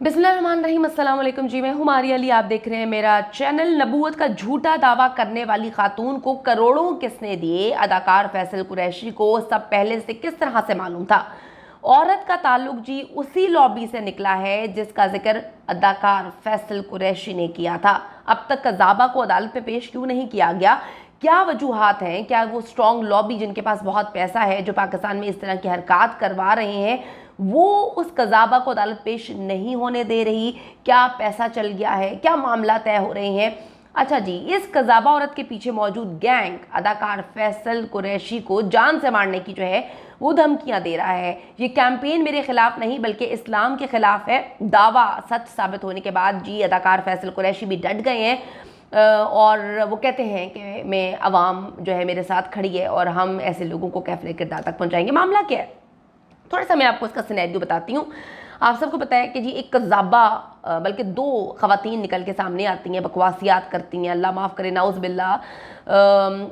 बिस्मिल्लाहिर्रहमानिर्रहीम, अस्सलाम वालेकुम जी। मैं हूँ मारिया अली, आप देख रहे हैं मेरा चैनल। नबूवत का झूठा दावा करने वाली खातून को करोड़ों किसने दिए? अदाकार फैसल कुरैशी को सब पहले से किस तरह से मालूम था? औरत का ताल्लुक जी उसी लॉबी से निकला है जिसका जिक्र अदाकार फैसल कुरैशी ने किया था। अब तक कज़ाबा को अदालत में पेश क्यों नहीं किया गया? क्या वजूहात हैं? क्या वो स्ट्रॉन्ग लॉबी जिनके पास बहुत पैसा है, जो पाकिस्तान में इस तरह की हरकत करवा रहे हैं, वो उस कज़ाबा को अदालत पेश नहीं होने दे रही? क्या पैसा चल गया है? क्या मामला तय हो रहे हैं? अच्छा जी, इस कज़ाबा औरत के पीछे मौजूद गैंग अदाकार फैसल कुरैशी को जान से मारने की जो है वो धमकियां दे रहा है। ये कैंपेन मेरे खिलाफ नहीं बल्कि इस्लाम के खिलाफ है। दावा सच साबित होने के बाद जी अदाकार फैसल कुरैशी भी डट गए हैं और वो कहते हैं कि मैं अवाम जो है मेरे साथ खड़ी है और हम ऐसे लोगों को कैफ़िल किरदार तक पहुँचाएंगे। मामला क्या है? थोड़ा सा मैं आपको इसका सिनेरियो बताती हूँ। आप सबको पता है कि जी एक कज़ाबा बल्कि दो ख़वातीन निकल के सामने आती हैं, बकवासियात करती हैं, अल्लाह माफ़ करे नाउज़ बिल्लाह,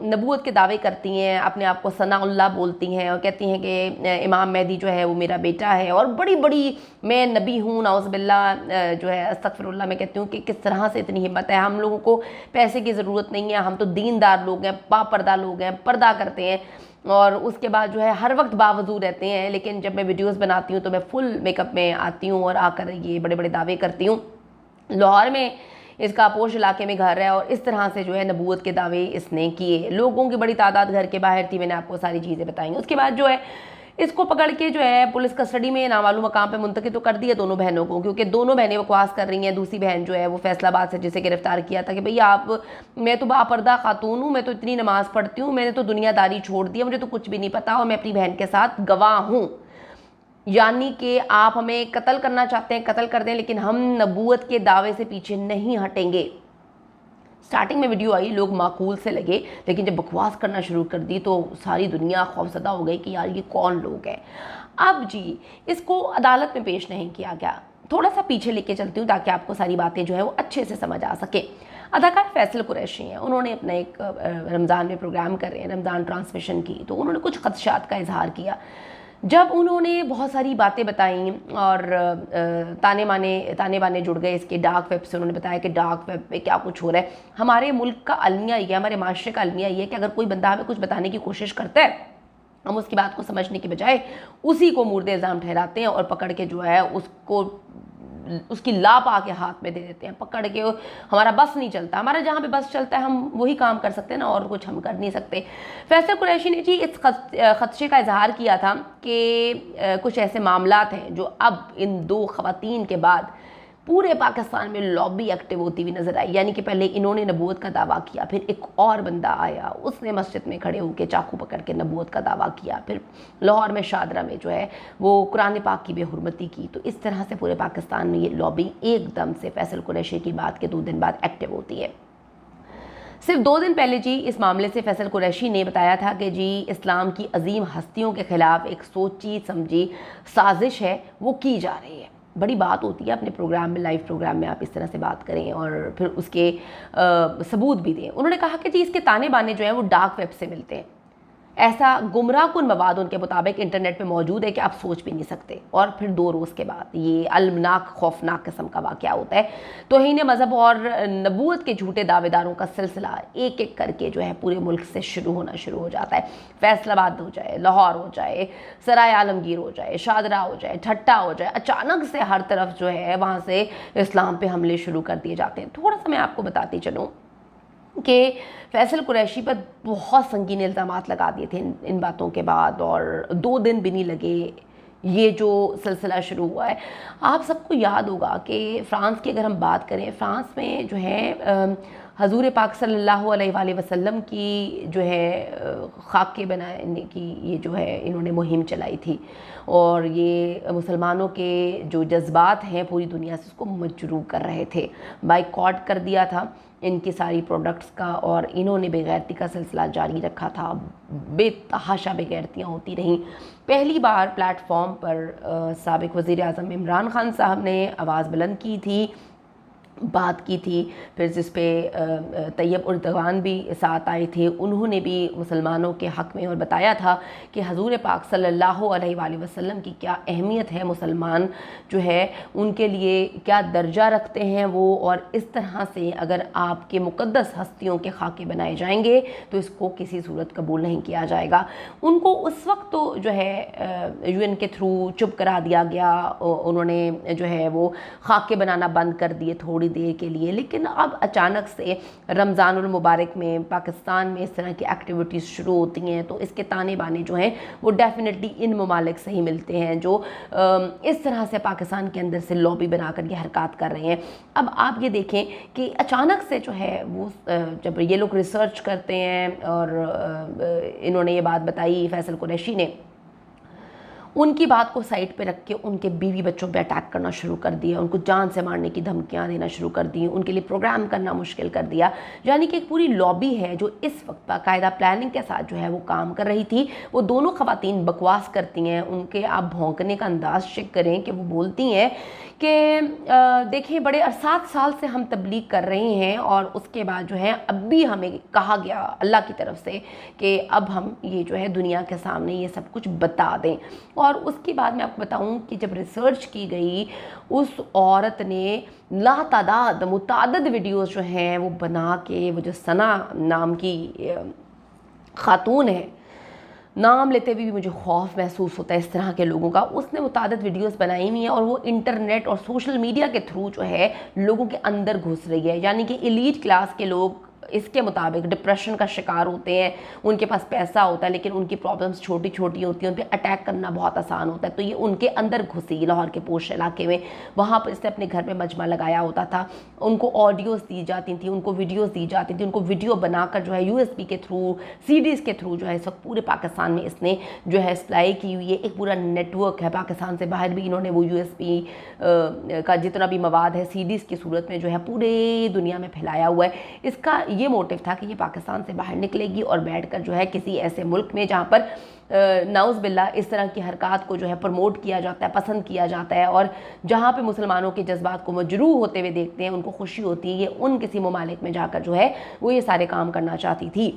नबूवत के दावे करती हैं, अपने आप को सनाउल्लाह बोलती हैं और कहती हैं कि इमाम मेहदी जो है वो मेरा बेटा है और बड़ी बड़ी मैं नबी हूँ, नाउज़ बिल्लाह, जो है अस्तगफिरुल्लाह। मैं कहती हूँ कि किस तरह से इतनी हिम्मत है। हम लोगों को पैसे की ज़रूरत नहीं है, हम तो दीनदार लोग हैं, बापर्दा लोग हैं, पर्दा करते हैं और उसके बाद जो है हर वक्त बावजू रहते हैं। लेकिन जब मैं वीडियोस बनाती हूँ तो मैं फुल मेकअप में आती हूँ और आकर ये बड़े बड़े दावे करती हूँ। लाहौर में इसका पोश इलाके में घर है और इस तरह से जो है नबूवत के दावे इसने किए। लोगों की बड़ी तादाद घर के बाहर थी, मैंने आपको सारी चीज़ें बताई। उसके बाद जो है इसको पकड़ के जो है पुलिस कस्टडी में नामालूम मकाम पे मुंतकिल तो कर दिया दोनों बहनों को, क्योंकि दोनों बहनें बकवास कर रही हैं। दूसरी बहन जो है वो फैसलाबाद से जिसे गिरफ्तार किया था कि भैया आप, मैं तो बापर्दा खातून हूँ, मैं तो इतनी नमाज़ पढ़ती हूँ, मैंने तो दुनियादारी छोड़ दी है, मुझे तो कुछ भी नहीं पता और मैं अपनी बहन के साथ गवाह हूँ। यानी कि आप हमें कत्ल करना चाहते हैं, कत्ल कर दें, लेकिन हम नबूवत के दावे से पीछे नहीं हटेंगे। स्टार्टिंग में वीडियो आई, लोग माकूल से लगे, लेकिन जब बकवास करना शुरू कर दी तो सारी दुनिया खौफजदा हो गई कि यार ये कौन लोग हैं। अब जी इसको अदालत में पेश नहीं किया गया। थोड़ा सा पीछे लेके चलती हूँ ताकि आपको सारी बातें जो है वो अच्छे से समझ आ सके। अदाकार फैसल कुरैशी हैं, उन्होंने अपना एक रमज़ान में प्रोग्राम कर रहे हैं, रमज़ान ट्रांसमिशन की, तो उन्होंने कुछ खदशात का इजहार किया। जब उन्होंने बहुत सारी बातें बताई और ताने बाने जुड़ गए इसके डार्क वेब से। उन्होंने बताया कि डार्क वेब पे क्या कुछ हो रहा है। हमारे मुल्क का अलमिया ये, हमारे माशरे का अलमिया ये है कि अगर कोई बंदा हमें कुछ बताने की कोशिश करता है, हम उसकी बात को समझने के बजाय उसी को मुर्दे इल्ज़ाम ठहराते हैं और पकड़ के जो है उसको उसकी लाप आके हाथ में दे देते हैं, पकड़ के। हमारा बस नहीं चलता, हमारा जहाँ पे बस चलता है हम वही काम कर सकते हैं ना, और कुछ हम कर नहीं सकते। फैसल कुरैशी ने जी इस खदशे का इजहार किया था कि कुछ ऐसे मामलात हैं जो अब इन दो खवातीन के बाद पूरे पाकिस्तान में लॉबी एक्टिव होती हुई नजर आई। यानी कि पहले इन्होंने नबूवत का दावा किया, फिर एक और बंदा आया, उसने मस्जिद में खड़े होकर चाकू पकड़ के नबूवत का दावा किया, फिर लाहौर में शादरा में जो है वो कुरान पाक की बेहुरमती की। तो इस तरह से पूरे पाकिस्तान में ये लॉबी एकदम से फैसल कुरैशी की बात के 2 दिन बाद एक्टिव होती है। सिर्फ 2 दिन पहले जी इस मामले से फैसल कुरैशी ने बताया था कि जी इस्लाम की अजीम हस्तियों के खिलाफ एक सोची समझी साजिश है वो की जा रही है। बड़ी बात होती है अपने प्रोग्राम में, लाइव प्रोग्राम में आप इस तरह से बात करें और फिर उसके सबूत भी दें। उन्होंने कहा कि जी इसके ताने बाने जो हैं वो डार्क वेब से मिलते हैं। ऐसा गुमराहकुन मवाद उनके मुताबिक इंटरनेट पे मौजूद है कि आप सोच भी नहीं सकते। और फिर 2 रोज़ के बाद ये अलमनाक खौफनाक किस्म का वाक़या होता है। तौहीन मज़हब और नबूवत के झूठे दावेदारों का सिलसिला एक एक करके जो है पूरे मुल्क से शुरू हो जाता है। फैसलाबाद हो जाए, लाहौर हो जाए, सराय आलमगीर हो जाए, शादरा हो जाए, ठट्टा हो जाए, अचानक से हर तरफ जो है वहाँ से इस्लाम पे हमले शुरू कर दिए जाते हैं। थोड़ा सा मैं आपको बताती चलूँ कि फैसल कुरैशी पर बहुत संगीन इल्ज़ामात लगा दिए थे इन बातों के बाद, और 2 दिन भी नहीं लगे ये जो सिलसिला शुरू हुआ है। आप सबको याद होगा कि फ़्रांस की अगर हम बात करें, फ़्रांस में जो है हजूर पाक सल्लल्लाहु अलैहि वसल्लम की जो है खाके बनाने की ये जो है इन्होंने मुहिम चलाई थी और ये मुसलमानों के जो जज्बात हैं पूरी दुनिया से उसको मजरूह कर रहे थे। बाइकॉट कर दिया था इनकी सारी प्रोडक्ट्स का और इन्होंने बेगैरती का सिलसिला जारी रखा था। बेतहाशा बेगैरतियाँ होती रहीं। पहली बार प्लेटफॉर्म पर साबिक वज़ीर आज़म इमरान खान साहब ने आवाज़ बुलंद की थी بات کی تھی، پھر جس پہ طیب اردوان بھی ساتھ آئے تھے، انہوں نے بھی مسلمانوں کے حق میں اور بتایا تھا کہ حضور پاک صلی اللہ علیہ وآلہ وسلم کی کیا اہمیت ہے، مسلمان جو ہے ان کے لیے کیا درجہ رکھتے ہیں وہ، اور اس طرح سے اگر آپ کے مقدس ہستیوں کے خاکے بنائے جائیں گے تو اس کو کسی صورت قبول نہیں کیا جائے گا۔ ان کو اس وقت تو جو ہے یو این کے تھرو چپ کرا دیا گیا، انہوں نے جو ہے وہ خاکے بنانا بند کر دیے تھوڑی دیر کے لیے، لیکن اب اچانک سے رمضان المبارک میں پاکستان میں اس طرح کی ایکٹیویٹیز شروع ہوتی ہیں تو اس کے تانے بانے جو ہیں وہ ڈیفینیٹلی ان ممالک سے ہی ملتے ہیں جو اس طرح سے پاکستان کے اندر سے لابی بنا کر یہ حرکات کر رہے ہیں۔ اب آپ یہ دیکھیں کہ اچانک سے جو ہے وہ جب یہ لوگ ریسرچ کرتے ہیں، اور انہوں نے یہ بات بتائی فیصل قریشی نے، ان کی بات کو سائٹ پہ رکھ کے ان کے بیوی بچوں پہ اٹیک کرنا شروع کر دیا، ان کو جان سے مارنے کی دھمکیاں دینا شروع کر دی، ان کے لیے پروگرام کرنا مشکل کر دیا، یعنی کہ ایک پوری لابی ہے جو اس وقت باقاعدہ پلاننگ کے ساتھ جو ہے وہ کام کر رہی تھی۔ وہ دونوں خواتین بکواس کرتی ہیں، ان کے آپ بھونکنے کا انداز چیک کریں کہ وہ بولتی ہیں کہ دیکھیں بڑے 7 سال سے ہم تبلیغ کر رہے ہیں، اور اس کے بعد جو ہے اب بھی ہمیں کہا گیا اللہ کی طرف سے کہ اب ہم یہ جو ہے دنیا کے سامنے یہ سب کچھ بتا دیں۔ اور اس کے بعد میں آپ کو بتاؤں کہ جب ریسرچ کی گئی، اس عورت نے لاتعداد متعدد ویڈیوز جو ہیں وہ بنا کے، وہ جو ثنا نام کی خاتون ہے، نام لیتے ہوئے بھی مجھے خوف محسوس ہوتا ہے اس طرح کے لوگوں کا، اس نے متعدد ویڈیوز بنائی ہوئی ہیں، اور وہ انٹرنیٹ اور سوشل میڈیا کے تھرو جو ہے لوگوں کے اندر گھس رہی ہے، یعنی کہ ایلیٹ کلاس کے لوگ اس کے مطابق ڈپریشن کا شکار ہوتے ہیں، ان کے پاس پیسہ ہوتا ہے لیکن ان کی پرابلمس چھوٹی چھوٹی ہوتی ہیں، ان پہ اٹیک کرنا بہت آسان ہوتا ہے، تو یہ ان کے اندر گھسی لاہور کے پوش علاقے میں، وہاں پر اس نے اپنے گھر میں مجمع لگایا ہوتا تھا، ان کو آڈیوز دی جاتی تھیں، ان کو ویڈیوز دی جاتی تھیں، ان کو ویڈیو بنا کر جو ہے یو ایس بی کے تھرو، سی ڈیز کے تھرو جو ہے اس وقت پورے پاکستان میں اس نے جو ہے سپلائی کی ہوئی ہے۔ ایک پورا نیٹ ورک ہے پاکستان سے باہر بھی، انہوں نے وہ یو ایس بی کا جتنا بھی مواد ہے سی ڈیز کی صورت میں جو ہے پورے دنیا میں پھیلایا ہوا ہے۔ اس کا یہ موٹیو تھا کہ یہ پاکستان سے باہر نکلے گی اور بیٹھ کر جو ہے کسی ایسے ملک میں جہاں پر نعوذ باللہ اس طرح کی حرکات کو جو ہے پروموٹ کیا جاتا ہے، پسند کیا جاتا ہے، اور جہاں پہ مسلمانوں کے جذبات کو مجروح ہوتے ہوئے دیکھتے ہیں، ان کو خوشی ہوتی ہے، یہ ان کسی ممالک میں جا کر جو ہے وہ یہ سارے کام کرنا چاہتی تھی۔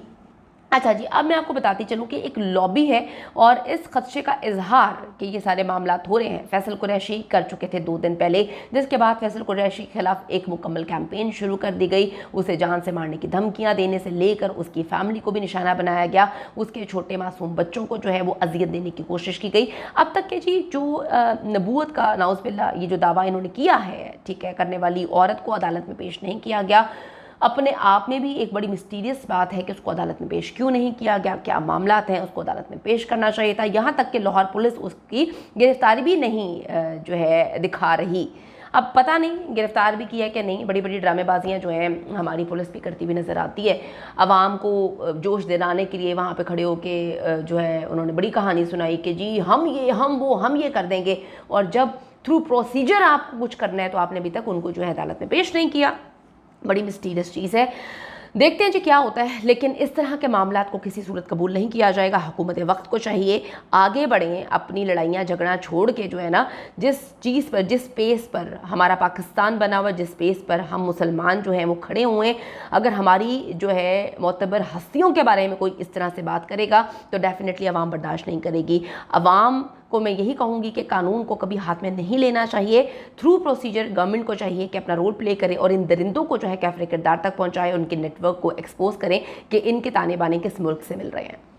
اچھا جی، اب میں آپ کو بتاتی چلوں کہ ایک لابی ہے، اور اس خدشے کا اظہار کہ یہ سارے معاملات ہو رہے ہیں فیصل قریشی کر چکے تھے 2 دن پہلے، جس کے بعد فیصل قریشی کے خلاف ایک مکمل کیمپین شروع کر دی گئی، اسے جان سے مارنے کی دھمکیاں دینے سے لے کر اس کی فیملی کو بھی نشانہ بنایا گیا، اس کے چھوٹے معصوم بچوں کو جو ہے وہ اذیت دینے کی کوشش کی گئی۔ اب تک کہ جی جو نبوت کا نعوذ باللہ یہ جو دعویٰ انہوں نے کیا ہے، ٹھیک ہے، کرنے والی عورت کو عدالت میں پیش نہیں کیا گیا، اپنے آپ میں بھی ایک بڑی مسٹیریس بات ہے کہ اس کو عدالت میں پیش کیوں نہیں کیا گیا، کیا معاملات ہیں، اس کو عدالت میں پیش کرنا چاہیے تھا، یہاں تک کہ لاہور پولیس اس کی گرفتاری بھی نہیں جو ہے دکھا رہی۔ اب پتہ نہیں گرفتار بھی کیا ہے کہ نہیں، بڑی بڑی ڈرامے بازیاں جو ہیں ہماری پولیس بھی کرتی ہوئی نظر آتی ہے، عوام کو جوش دلانے کے لیے وہاں پہ کھڑے ہو کے جو ہے انہوں نے بڑی کہانی سنائی کہ جی ہم یہ کر دیں گے، اور جب تھرو پروسیجر آپ کو کچھ کرنا ہے تو آپ نے ابھی تک ان کو جو ہے عدالت میں پیش نہیں کیا۔ بڑی مسٹیریس چیز ہے، دیکھتے ہیں جی کیا ہوتا ہے، لیکن اس طرح کے معاملات کو کسی صورت قبول نہیں کیا جائے گا۔ حکومت وقت کو چاہیے آگے بڑھیں، اپنی لڑائیاں جھگڑا چھوڑ کے جو ہے نا، جس چیز پر، جس پیس پر ہمارا پاکستان بنا ہوا، جس پیس پر ہم مسلمان جو ہیں وہ کھڑے ہوئے ہیں، اگر ہماری جو ہے معتبر ہستیوں کے بارے میں کوئی اس طرح سے بات کرے گا تو ڈیفینیٹلی عوام برداشت نہیں کرے گی۔ عوام کو میں یہی کہوں گی کہ قانون کو کبھی ہاتھ میں نہیں لینا چاہیے، تھرو پروسیجر گورنمنٹ کو چاہیے کہ اپنا رول پلے کرے اور ان درندوں کو جو ہے کیفر کردار تک پہنچائے، ان کے نیٹ ورک کو ایکسپوز کریں کہ ان کے تانے بانے کس ملک سے مل رہے ہیں۔